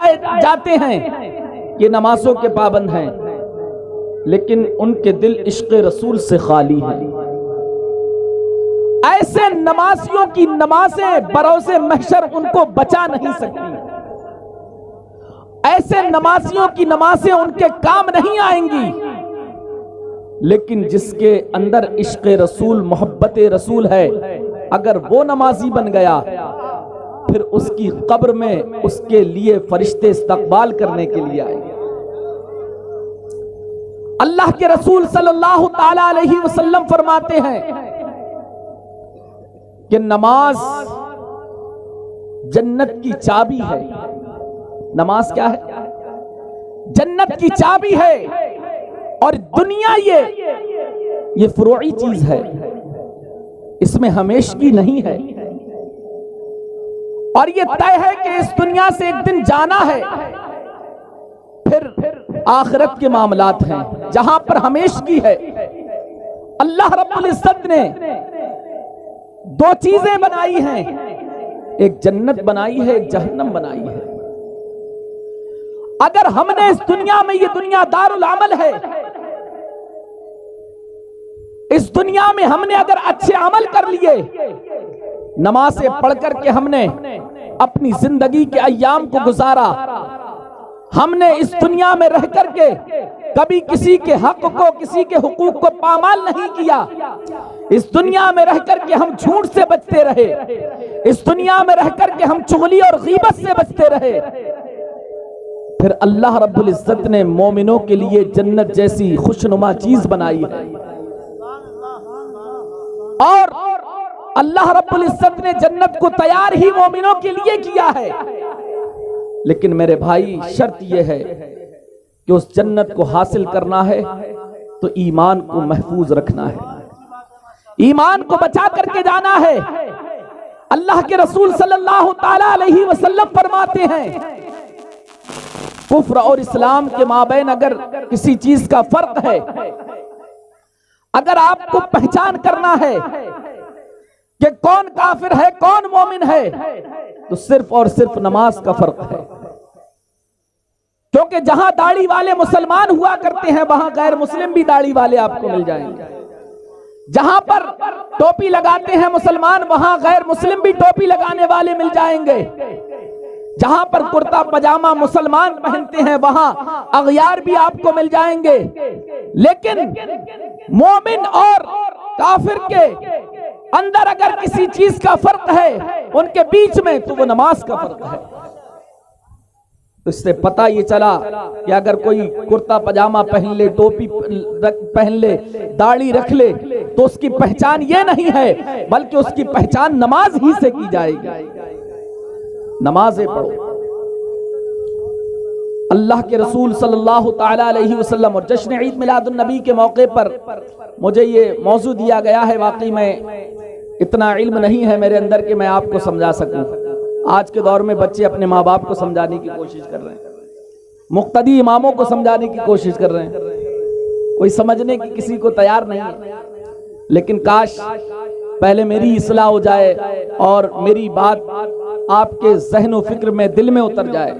जाए जाते हैं कि नमाजों के पाबंद हैं, लेकिन उनके दिल इश्क़ रसूल से खाली हैं। ऐसे नमाजियों की नमाजें बरोज़े महशर उनको बचा नहीं सकती। ऐसे नमाजियों की नमाजें उनके काम नहीं आएंगी। लेकिन जिसके अंदर इश्क़ रसूल, मोहब्बत रसूल है, अगर वो नमाजी बन गया, फिर उसकी कब्र में उसके लिए फरिश्ते इस्तकबाल करने के लिए आएंगे। अल्लाह के रसूल सल्लल्लाहु ताला अलैहि वसल्लम फरमाते हैं कि नमाज जन्नत की चाबी है। नमाज क्या है? जन्नत की चाबी है। और दुनिया ये फुरूई चीज है, इसमें हमेशगी नहीं है। और ये तय है कि इस दुनिया से एक दिन जाना है। फिर आखिरत के मामलात हैं जहां पर हमेशगी है। अल्लाह रब्बुल इज्जत ने दो चीजें बनाई हैं, एक जन्नत बनाई है, एक जहन्नम बनाई है। अगर हमने इस दुनिया में, ये दुनिया दारुल अमल है, इस दुनिया में हमने अगर अच्छे अमल कर लिए, नमाज़ें पढ़ करके हमने अपनी जिंदगी के अय्याम को गुजारा, हमने इस दुनिया में रह करके कभी किसी के हक को, किसी के हुकूक को पामाल नहीं किया, इस दुनिया में रह करके हम झूठ से बचते रहे, इस दुनिया में रह करके हम चुगली और गीबत से बचते रहे, फिर अल्लाह रब्बुल इज्जत ने मोमिनों के लिए जन्नत जैसी खुशनुमा चीज बनाई है। और अल्लाह रब्बुल इज्जत ने जन्नत को तैयार ही मोमिनों के लिए किया है। लेकिन मेरे भाई, शर्त यह है कि उस जन्नत को हासिल करना है तो ईमान को महफूज रखना है, ईमान को बचा करके जाना है। अल्लाह के रसूल सल्लल्लाहु ताला अलैहि वसल्लम फरमाते हैं, कुफ्र और इस्लाम के माबैन अगर किसी चीज का फर्क है, अगर आपको पहचान करना है कि कौन काफिर है, कौन मोमिन है, तो सिर्फ और सिर्फ नमाज का फर्क है। क्योंकि जहां दाढ़ी वाले मुसलमान हुआ करते हैं, वहां गैर मुस्लिम भी दाढ़ी वाले आपको मिल जाएंगे। जहां पर टोपी लगाते हैं मुसलमान, वहां गैर मुस्लिम भी टोपी लगाने वाले मिल जाएंगे। जहां पर कुर्ता पजामा मुसलमान पहनते हैं, वहां अगयार भी आपको मिल जाएंगे। लेकिन मोमिन और काफिर के अंदर अगर किसी चीज का फर्क है उनके बीच में, तो वो नमाज का फर्क है। तो इससे पता ये चला कि अगर कोई कुर्ता पजामा पहन ले, टोपी पहन ले, दाढ़ी रख ले, तो उसकी पहचान ये नहीं है, बल्कि उसकी पहचान नमाज ही से की जाएगी। नमाजें पढ़ो। अल्लाह के रसूल सल्लल्लाहु ताला अलैहि वसल्लम और जश्न ईद मिलादुन नबी के मौके पर मुझे ये मौजू दिया गया है। वाकई में इतना इल्म नहीं है मेरे अंदर कि मैं आपको समझा सकूं। आज के दौर में बच्चे अपने माँ बाप को समझाने की कोशिश कर रहे हैं, मुक्तदी इमामों को समझाने की कोशिश कर रहे हैं, कोई समझने की किसी को तैयार नहीं है। लेकिन काश पहले मेरी इस्लाह हो जाए और मेरी बात आपके ज़हन फिक्र में, दिल में उतर जाए।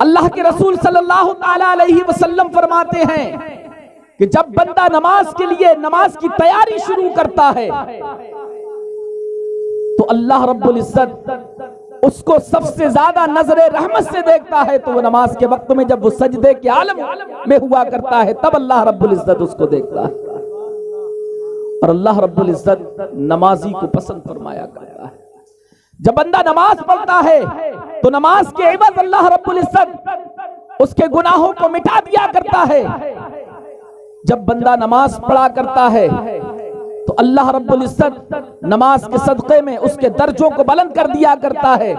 अल्लाह के रसूल सल्लल्लाहु ताला अलैहि वसल्लम फरमाते हैं कि जब बंदा नमाज के लिए, नमाज की तैयारी शुरू करता है, तो अल्लाह रब्बुल इज्जत उसको सबसे ज्यादा नजरे रहमत से देखता है। तो वो नमाज के वक्त में जब वो सजदे के आलम में हुआ करता है, तब अल्लाह रब्बुल इज्जत उसको देखता है। और अल्लाह रब्बुल इज्जत नमाजी को पसंद फरमाया करता है। जब बंदा नमाज पढ़ता है तो नमाज के इवज़ अल्लाह रब्बुल इज्जत उसके गुनाहों को मिटा दिया करता है। जब बंदा नमाज पढ़ा करता है तो अल्लाह रब्बुल इज्जत नमाज के सदक़े में उसके दर्जों को बुलंद कर दिया करता है।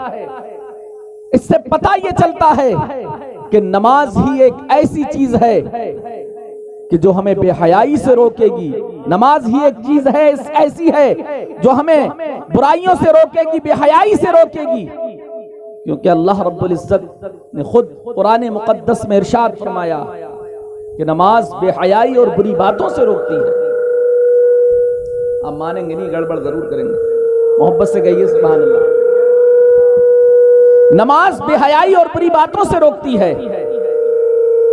इससे पता ये चलता है कि नमाज ही एक ऐसी चीज है कि जो हमें बेहयाई से रोकेगी। नमाज ही एक चीज है ऐसी है जो हमें बुराइयों से रोकेगी, बेहयाई से रोकेगी। क्योंकि अल्लाह रब्बुल इज्जत ने खुद कुरान मुक़द्दस में इरशाद फरमाया कि नमाज बेहयाई और बुरी बातों से रोकती है। आप मानेंगे नहीं, गड़बड़ जरूर करेंगे। मोहब्बत से कहिए सुभान अल्लाह। नमाज बेहयाई और बुरी बातों से रोकती है,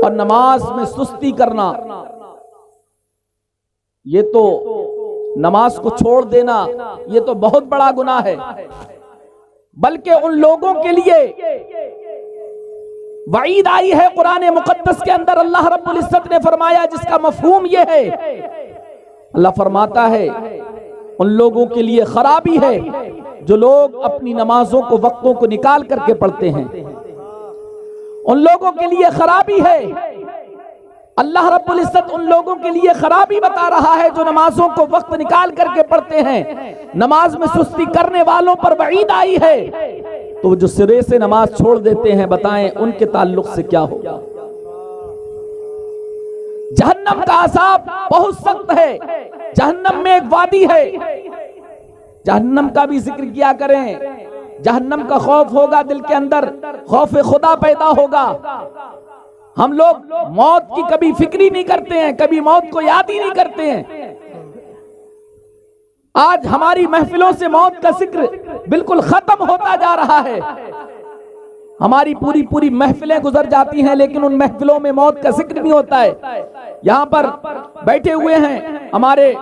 और नमाज में सुस्ती करना, ये तो नमाज को छोड़ देना, ये तो बहुत बड़ा गुनाह है। बल्कि उन लोगों के लिए वईद आई है कुरान मुकद्दस के अंदर। अल्लाह रब्बुल इज्जत ने फरमाया, जिसका मफहूम ये है, अल्लाह फरमाता है उन लोगों के लिए खराबी है जो लोग अपनी नमाजों को वक्तों को निकाल करके पढ़ते हैं। उन लोगों के लिए खराबी है, अल्लाह रब्बुल इज्जत उन लोगों के लिए खराबी बता रहा है जो नमाजों को वक्त निकाल करके पढ़ते हैं। नमाज में सुस्ती करने वालों पर वईद आई है, तो जो सिरे से नमाज छोड़ देते हैं, बताएं उनके ताल्लुक से क्या होगा। जहन्नम का अज़ाब बहुत सख्त है। जहन्नम में एक वादी है, जहन्नम का भी जिक्र किया करें। जहन्नम का खौफ होगा दिल के अंदर, खौफ खुदा पैदा होगा। हम लोग मौत की कभी फिक्री नहीं करते हैं, कभी मौत को याद ही नहीं करते हैं। आज हमारी महफिलों से मौत का जिक्र बिल्कुल खत्म होता जा रहा है। हमारी पूरी पूरी महफिलें गुजर जाती हैं, लेकिन उन महफिलों में मौत का जिक्र नहीं होता है। यहां पर बैठे हुए हैं हमारे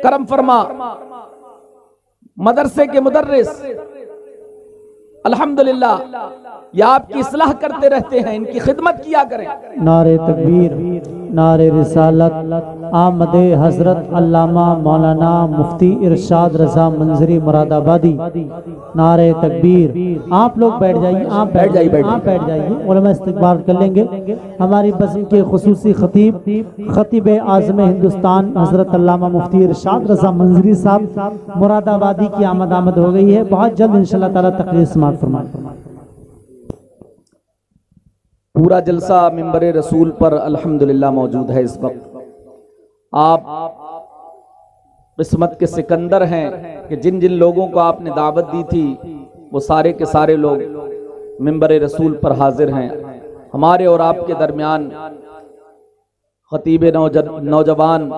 करम फरमा मदरसे के मुदर्रिस, अल्हम्दुलिल्लाह, ये आपकी इस्लाह करते रहते हैं, इनकी खिदमत किया करें। नारे तकबीर, नारे रिसालत, आमदे हजरत अल्लामा मौलाना मुफ्ती इरशाद रजा मंजरी मुरादाबादी। नारे तकबीर। आप लोग बैठ जाइए, आप बैठ जाइए, आप बैठ जाइए। उलमा इस्तकबाल कर लेंगे। हमारी बज़म के खुसूसी खतीब आज़म हिंदुस्तान हजरत अल्लामा मुफ्ती इरशाद रजा मंजरी साहब मुरादाबादी की आमद हो गई है। बहुत जल्द इंशाअल्लाह ताला तकरीर समाअत फरमाएं। पूरा जलसा मिंबर रसूल पर अल्हम्दुलिल्लाह मौजूद है। इस वक्त आप किस्मत के सिकंदर हैं कि जिन जिन लोगों को आपने दावत दी थी वो सारे के सारे लोग मिंबर रसूल पर हाजिर हैं। हमारे और आपके दरमियान खतीब नौजवान,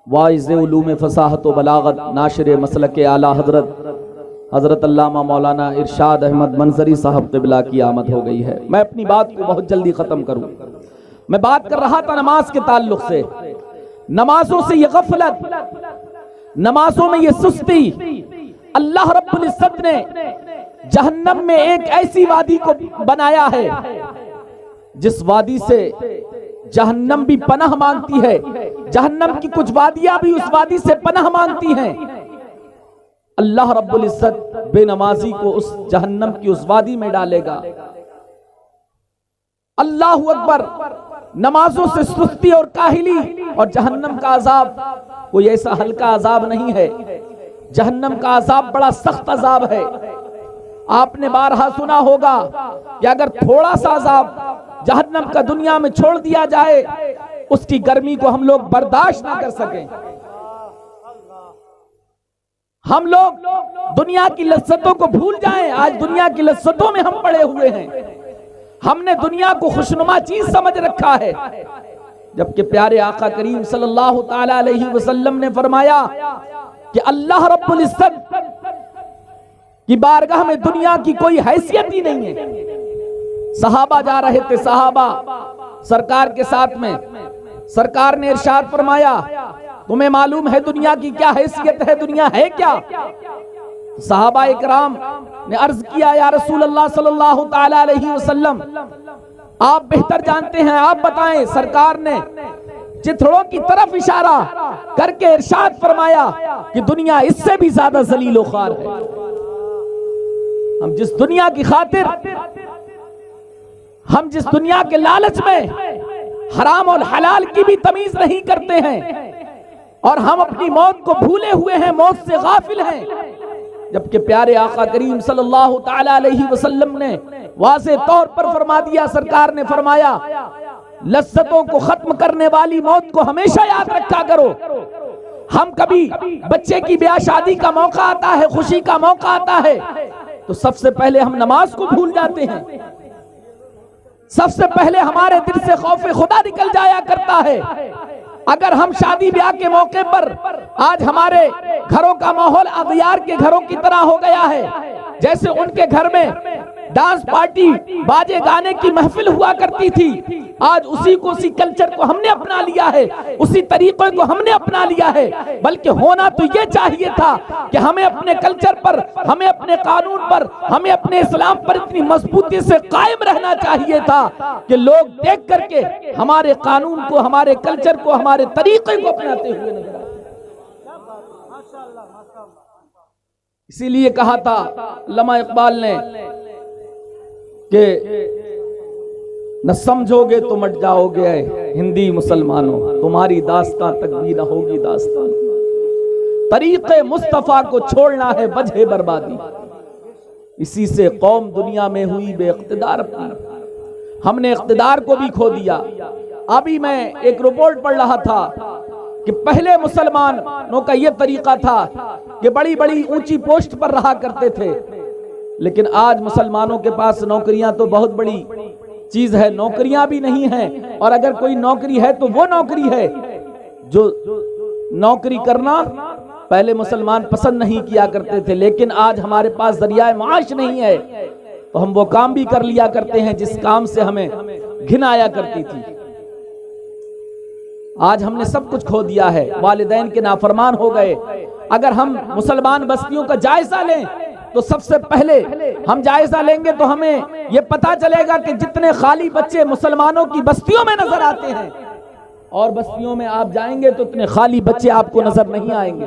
वाइज़ उलूम फसाहत व बलागत, नाशिर मसलक आला हजरत अल्लामा मौलाना इरशाद अहमद मंजरी साहब क़िबला की आमद हो गई है। मैं अपनी बात को बहुत जल्दी ख़त्म करूँ। मैं बात कर रहा था नमाज के ताल्लुक से। नमाजों से ये गफलत, नमाजों में ये सुस्ती, अल्लाह रब्बुल इज्जत ने जहन्नम में एक ऐसी वादी को बनाया है जिस वादी से जहन्नम भी पनाह मांगती है। जहन्नम की कुछ वादियां भी उस वादी से पनाह मांगती हैं। अल्लाह रब्बुल इज्जत बेनमाजी को उस जहन्नम की उस वादी में डालेगा। अल्लाहु अकबर। नमाजों से सुस्ती और काहिली और जहन्नम का अजाब कोई ऐसा हल्का अजाब नहीं है। जहन्नम का अजाब बड़ा सख्त अजाब है। आपने बारहा सुना होगा कि अगर थोड़ा सा अजाब जहन्नम का दुनिया में छोड़ दिया जाए, उसकी गर्मी को हम लोग बर्दाश्त ना कर सकें। हम लोग दुनिया की लज्जतों को भूल जाएं। आज दुनिया की लज्जतों में हम पड़े हुए हैं। हमने दुनिया को खुशनुमा चीज समझ रखा है, जबकि प्यारे आका करीम सल्लल्लाहु ताला अलैहि वसल्लम ने फरमाया कि अल्लाह रब्बुल इज्जत की बारगाह में दुनिया की कोई हैसियत ही नहीं है। सहाबा जा रहे थे, सहाबा सरकार के साथ में, सरकार ने इरशाद फरमाया, तुम्हें मालूम है दुनिया की क्या हैसियत है, दुनिया है क्या? सहाबा इकराम ने अर्ज किया, या रसूल अल्लाह सल्लल्लाहु ताला अलैहि वसल्लम, आप बेहतर जानते हैं, आप बताएं। सरकार ने चिथड़ों की तरफ इशारा करके इरशाद फरमाया कि दुनिया इससे भी ज्यादा जलील व ख्वार है। हम जिस दुनिया की खातिर, हम जिस दुनिया के लालच में हराम और हलाल की भी तमीज नहीं करते हैं, और हम अपनी मौत को भूले हुए हैं, मौत से गाफिल हैं, जबकि प्यारे आका करीम सल्लल्लाहु ताला अलैहि वसल्लम ने वाज़े तौर पर फरमा दिया, सरकार ने फरमाया, लज्जतों को खत्म करने वाली मौत को हमेशा याद रखा करो। हम कभी बच्चे की ब्याह शादी का मौका आता है, खुशी का मौका आता है, तो सबसे पहले हम नमाज को भूल जाते हैं। सबसे पहले हमारे दिल से खौफ खुदा निकल जाया करता है। अगर हम शादी ब्याह के मौके पर, आज हमारे घरों का माहौल अगयार के घरों की तरह हो गया है, जैसे उनके घर में डांस पार्टी, बाजे गाने की महफिल हुआ करती थी। आज उसी कल्चर को हमने अपना लिया है, उसी तरीकों को हमने अपना लिया है। बल्कि होना तो ये चाहिए था कि हमें अपने कल्चर पर, हमें अपने कानून पर, हमें अपने इस्लाम पर इतनी मजबूती से कायम रहना चाहिए था कि लोग देख करके हमारे कानून को, हमारे कल्चर को, हमारे तरीके को अपनाते हुए नजर आते। इसीलिए कहा था अल्लामा इकबाल ने कि न समझोगे तो मट जाओगे हिंदी मुसलमानों, तुम्हारी दास्तां तक भी न होगी दास्तान। तरीक़े मुस्तफ़ा को छोड़ना है वजह बर्बादी, इसी से कौम दुनिया में हुई बेइख्तिदार अपनी। हमने इख्तिदार को भी खो दिया। अभी मैं एक रिपोर्ट पढ़ रहा था कि पहले मुसलमानों का यह तरीका था कि बड़ी बड़ी ऊंची पोस्ट पर रहा करते थे, लेकिन आज मुसलमानों के पास नौकरियां तो बहुत बड़ी चीज है, नौकरियां भी नहीं है। और अगर कोई नौकरी है तो वो नौकरी है जो नौकरी करना पहले मुसलमान पसंद नहीं किया करते थे, लेकिन आज हमारे पास जरिया माश नहीं है तो हम वो काम भी कर लिया करते हैं जिस काम से हमें घिन आया करती थी। आज हमने सब कुछ खो दिया है, वालिदैन के नाफरमान हो गए। अगर हम मुसलमान बस्तियों का जायजा लें तो सबसे पहले हम जायजा लेंगे तो हमें यह पता चलेगा कि जितने खाली बच्चे मुसलमानों की बस्तियों में नजर आते हैं, और बस्तियों में आप जाएंगे तो इतने खाली बच्चे आपको नजर नहीं आएंगे।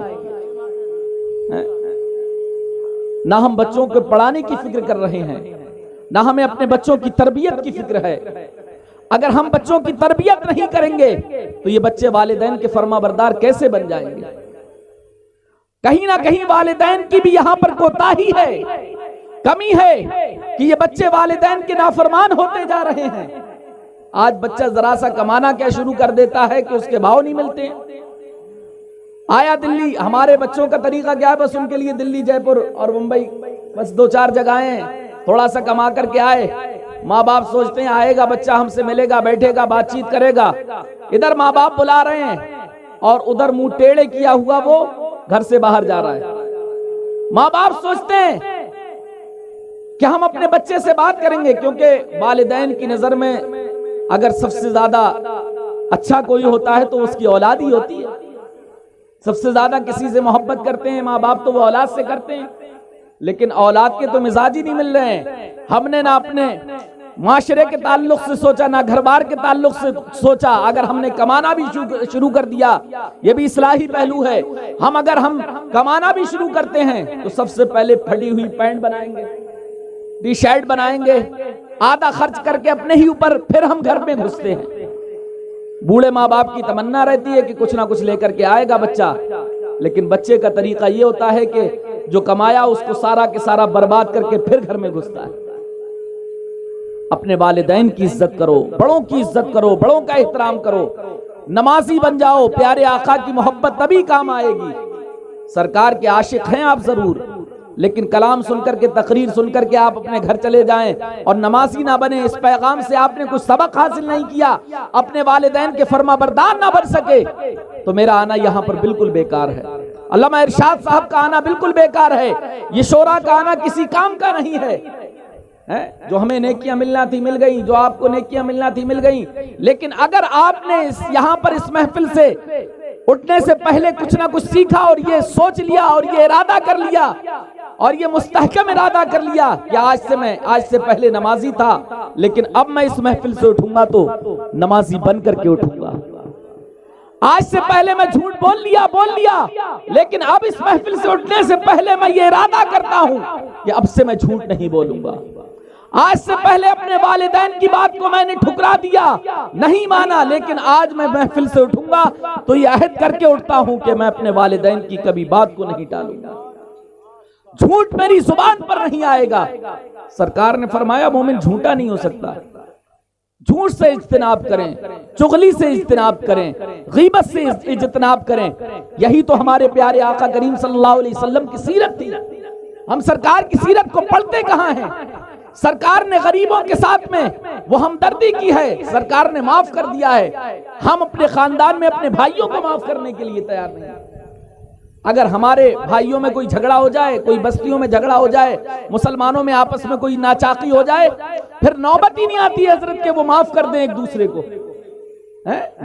ना हम बच्चों को पढ़ाने की फिक्र कर रहे हैं, ना हमें अपने बच्चों की तरबियत की फिक्र है। अगर हम बच्चों की तरबियत नहीं करेंगे तो ये बच्चे वालिदैन के फरमाबरदार कैसे बन जाएंगे? कहीं ना कहीं वालिदैन की भी यहां पर कोताही है, कमी है कि ये बच्चे वालिदैन के नाफरमान होते जा रहे हैं। आज बच्चा जरा सा कमाना क्या शुरू कर देता है कि उसके भाव नहीं मिलते। आया दिल्ली, हमारे बच्चों का तरीका क्या है, बस उनके लिए दिल्ली, जयपुर और मुंबई, बस 2-4 जगहें, थोड़ा सा कमा करके आए। माँ बाप सोचते हैं आएगा बच्चा, हमसे मिलेगा, बैठेगा, बातचीत करेगा। इधर माँ बाप बुला रहे हैं और उधर मुंह टेढ़े किया हुआ वो घर से बाहर जा रहा है। माँ बाप सोचते हैं कि हम अपने बच्चे से बात करेंगे, क्योंकि वालिदैन की नजर में अगर सबसे ज्यादा अच्छा कोई होता है तो उसकी औलाद ही होती है। सबसे ज्यादा किसी से मोहब्बत करते हैं माँ बाप तो वो औलाद से करते हैं, लेकिन औलाद के तो मिजाज ही नहीं मिल रहे हैं। हमने ना अपने माशरे के ताल्लुक से सोचा, ना घर बार के ताल्लुक से सोचा। अगर हमने कमाना भी शुरू कर दिया, ये भी इस्लाही पहलू है। हम कमाना भी शुरू करते हैं तो सबसे पहले फटी हुई पैंट बनाएंगे, टी शर्ट बनाएंगे, आधा खर्च करके अपने ही ऊपर, फिर हम घर में घुसते हैं। बूढ़े माँ बाप की तमन्ना रहती है कि कुछ ना कुछ लेकर के आएगा बच्चा, लेकिन बच्चे का तरीका ये होता है कि जो कमाया उसको सारा के सारा बर्बाद करके फिर घर में घुसता है। अपने वालिदैन की इज्जत करो, बड़ों की इज्जत करो, बड़ों का एहतराम करो, नमाजी बन जाओ। प्यारे आका की मोहब्बत तभी काम आएगी। सरकार के आशिक हैं आप जरूर, लेकिन कलाम सुनकर के, तकरीर सुनकर के आप अपने घर चले जाएं और नमाजी ना बने, इस पैगाम से आपने कुछ सबक हासिल नहीं किया, अपने वालिदैन के फरमाबरदार ना बन सके, तो मेरा आना यहाँ पर बिल्कुल बेकार है। अल्लामा इरशाद साहब का आना बिल्कुल बेकार है। ये शोरा का आना किसी काम का नहीं है। जो हमें नेकियां मिलना थी मिल गई, जो आपको नेकियां मिलना थी मिल गई, लेकिन अगर आपने यहाँ पर इस महफिल से उठने से पहले कुछ ना कुछ सीखा और ये सोच लिया और ये इरादा कर लिया और ये मुस्तहकम इरादा कर लिया कि आज से पहले नमाजी था, लेकिन अब मैं इस महफिल से उठूंगा तो नमाजी बन करके उठूंगा। आज से पहले मैं झूठ बोल लिया, लेकिन अब इस महफिल से उठने से पहले मैं ये इरादा करता हूं कि अब से मैं झूठ नहीं बोलूंगा। आज से पहले अपने वालिदैन की बात को मैंने ठुकरा दिया, नहीं माना, लेकिन आज मैं महफिल से उठूंगा तो ये अहद करके उठता हूं कि मैं अपने वालिदैन की कभी बात को नहीं टालूंगा, झूठ मेरी जुबान पर नहीं आएगा। सरकार ने फरमाया मोमिन झूठा नहीं हो सकता। झूठ से इज्तिनाब करें, चुगली से इज्तिनाब करें, गीबत से इज्तिनाब करें। यही तो हमारे प्यारे आका करीम सल्लल्लाहु अलैहि वसल्लम की सीरत थी। हम सरकार की सीरत को पढ़ते कहां हैं? सरकार ने गरीबों के साथ में वो हमदर्दी की है, सरकार ने माफ कर दिया है। हम अपने खानदान में अपने भाइयों को माफ करने के लिए तैयार नहीं। अगर हमारे भाइयों में कोई झगड़ा हो जाए, कोई बस्तियों में झगड़ा हो जाए, मुसलमानों में आपस में कोई नाचाकी हो जाए, फिर नौबत ही नहीं आती है हजरत के वो माफ कर दें एक दूसरे को।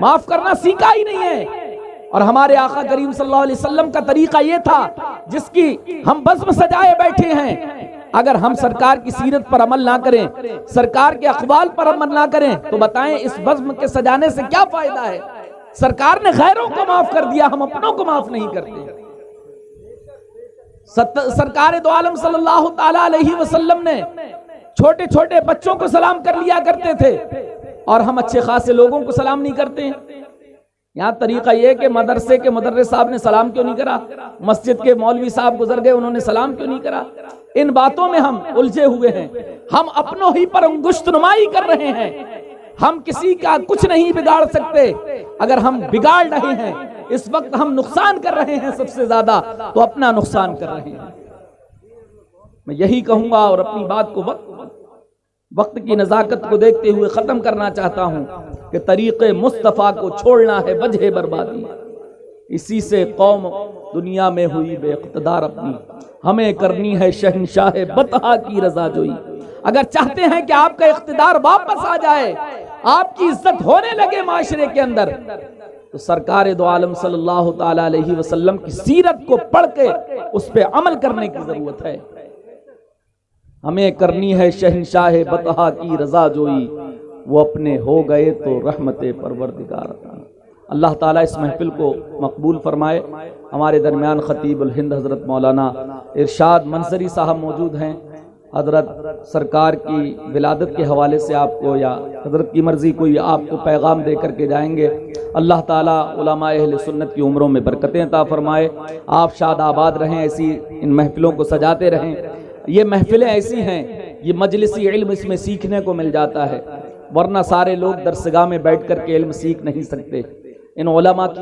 माफ करना सीखा ही नहीं है। और हमारे आका करीम सल्लल्लाहु अलैहि वसल्लम का तरीका ये था जिसकी हम बज़्म सजाए बैठे हैं। अगर हम सरकार की सीरत पर अमल ना करें, सरकार के अक़वाल पर अमल ना करें, तो बताएं इस बज़्म के सजाने से क्या फायदा है। सरकार ने गैरों को माफ कर दिया, हम अपनों को माफ नहीं करते। सरकार दो आलम सल्लल्लाहु ताला अलैहि वसल्लम ने छोटे छोटे बच्चों को सलाम कर लिया करते थे, और हम अच्छे खासे लोगों को सलाम नहीं करते। यहाँ तरीका यह कि मदरसे के मुदर्रिस साहब ने सलाम क्यों नहीं करा, मस्जिद के मौलवी साहब गुजर गए, उन्होंने सलाम क्यों नहीं करा। इन बातों में हम उलझे हुए हैं, हम अपनों ही पर अंगुश्त नुमाई कर रहे हैं। हम किसी का कुछ नहीं बिगाड़ सकते। अगर हम बिगाड़ रहे हैं, इस वक्त हम नुकसान कर रहे हैं सबसे ज्यादा, तो अपना नुकसान कर रहे हैं। मैं यही कहूंगा और अपनी बात को वक्त की नजाकत को देखते हुए खत्म करना चाहता हूं कि तरीक़े मुस्तफ़ा को छोड़ना है वजह बर्बादी। इसी से कौम दुनिया में हुई बेइक़्तिदार अपनी, हमें करनी है शहंशाह बतहा की रज़ा जोई। अगर चाहते हैं कि आपका इक़्तिदार वापस आ जाए, आपकी इज्जत होने लगे माशरे के अंदर, तो सरकार दो आलम सल्लल्लाहु ताला अलैहि वसल्लम की सीरत को पढ़ के उस पर अमल करने की जरूरत है। हमें करनी है शहंशाह बतहा की रज़ा जोई, वो अपने हो गए तो रहमते परवरदिगार। अल्लाह ताला इस महफिल को मकबूल फरमाए। हमारे दरमियान खतीबुल हिंद हज़रत मौलाना इरशाद मंसरी साहब मौजूद हैं। हज़रत सरकार की विलादत के हवाले से आपको या हज़रत की मर्ज़ी कोई आपको पैगाम दे करके जाएंगे। अल्लाह ताला उलमा अहले सुन्नत की उम्रों में बरकतें अता फरमाए। आप शाद आबाद रहें, ऐसी इन महफिलों को सजाते रहें। ये महफिलें ऐसी हैं, ये मजलिसी इल्म इसमें सीखने को मिल जाता है, वरना सारे लोग दरसगाह में बैठ कर के इल्म सीख नहीं सकते। इन उलमा की